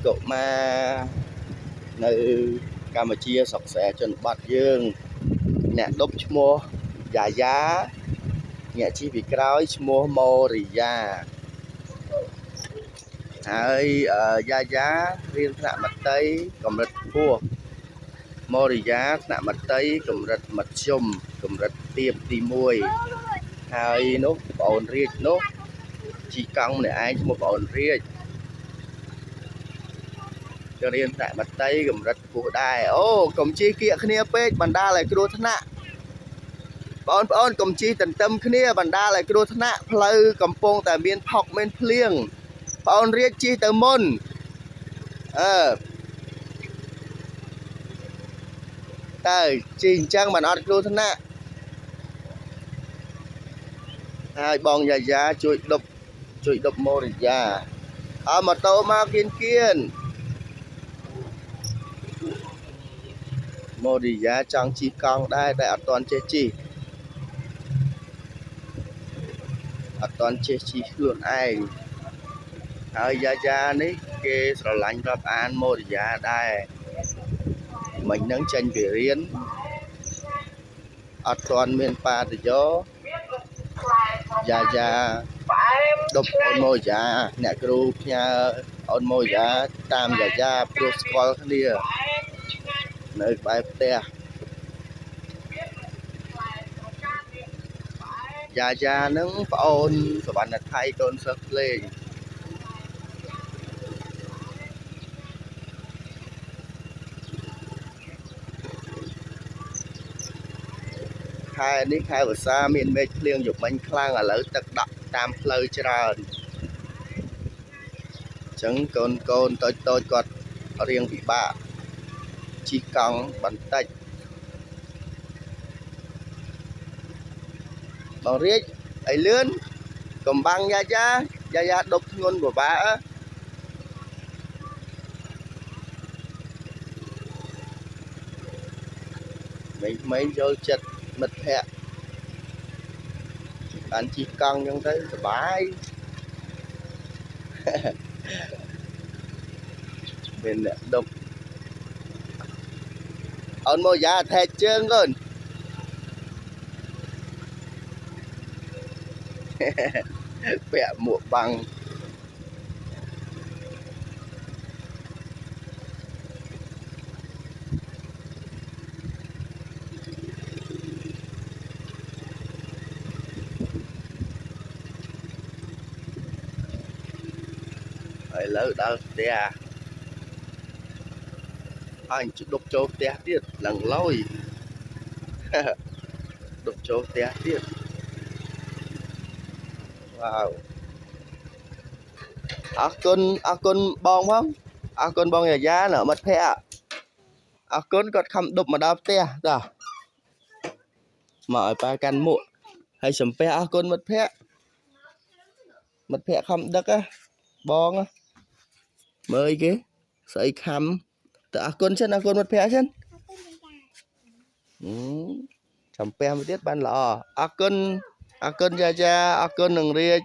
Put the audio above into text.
កុមារនៅកម្ពុជាស្រុកស្រែជនបទយើងអ្នកដប់ឈ្មោះយ៉ាយ៉ាអ្នកជិះពីក្រោយឈ្មោះម៉ូរីយ៉ាហើយយ៉ាយ៉ារៀនថ្នាក់មត្តេយ្យកម្រិតខ្ពស់ម៉ូរីយ៉ាថ្នាក់មត្តេយ្យកម្រិតមធ្យមកម្រិតទាបទី1ហើយនោះបងអូនរាជនោះជីកង់ម្នាក់ឯងឈ្មោះបងអូនរាជក៏រៀនថ្នាក់មត្តេយ្យកម្រិតខ្ពស់ដែរអូកុំជិះគៀកគ្នាពេកបណ្ដាលឲ្យគ្រោះថ្នាក់បងប្អូនកុំជិះទន្ទឹមគ្នាបណ្ដាលឲ្យគ្រោះថ្នាក់ផ្លូវកំពុងតែមានផុកមានភ្លៀងបងអូនរាជជិះទៅមុនតើជិះអញ្ចឹងមិនអត់គ្រោះថ្នាក់ហើយបងយ៉ាយ៉ាជួយដប់ម៉ូរីយ៉ាឲ្យម៉ូតូមកគៀនម៉ូរីយ៉ាចង់ជិះកង់ដែរតែអត់ទាន់ចេះជិះខ្លួនឯងហើយយ៉ាយ៉ានេះគេស្រឡាញ់រាប់អានម៉ូរីយ៉ាដែរមិញហ្នឹងចេញពីរៀនអត់ទាន់មានបាតយោយ៉ាយ៉ាដប់អូនម៉ូរីយ៉ាអ្នកគ្រូផ្ញើអូនម៉ូរីយ៉ាតាមយ៉ាយ៉ាព្រោះស្គាល់គ្នានៅក្បែរផ្ទះយ៉ាយ៉ានឹងប្អូនសវណ្ណថៃកូនសិស្សភ្លេងខែនេះខែវស្សាមានមេឃភ្លៀងយប់មិញខ្លាំងឥឡូវទឹកដក់តាមផ្លូវច្រើនអញ្ចឹងកូនតូចគាត់រៀងពិបាកជិះកង់បន្តិចបងរាជឲ្យលឿនកំបាំងយ៉ាយ៉ាដប់ធ្ងន់ពិបាកមេចូលចិត្តមិត្តភ័ក្តិបានជិះកង់អញ្ចឹងទៅសប្បាយមានអ្នកដប់អូនម៉ូយ៉ាថែជើងកូនពាក់មួកបាំងឥឡូវដល់ផ្ទះអញដប់ចូលផ្ទះទៀតឡើងឡយដប់ចូលផ្ទះទៀតវ៉ាវអរគុណបងផងអរគុណបងយ៉ាយ៉ាណាមិត្តភ័ក្តិអរគុណគាត់ខំដប់មកដល់ផ្ទះតោះមកឲ្យប៉ាកាន់មួកហើយសំពះអរគុណមិត្តភ័ក្តិខំដឹកបងមើលគេស្អីខំទៅអរគុណចិនអរគុណមិត្តភ័ក្តិចិនសំពះមួយទៀតបានល្អអរគុណយ៉ាយ៉ាអរគុណនឹងរាជ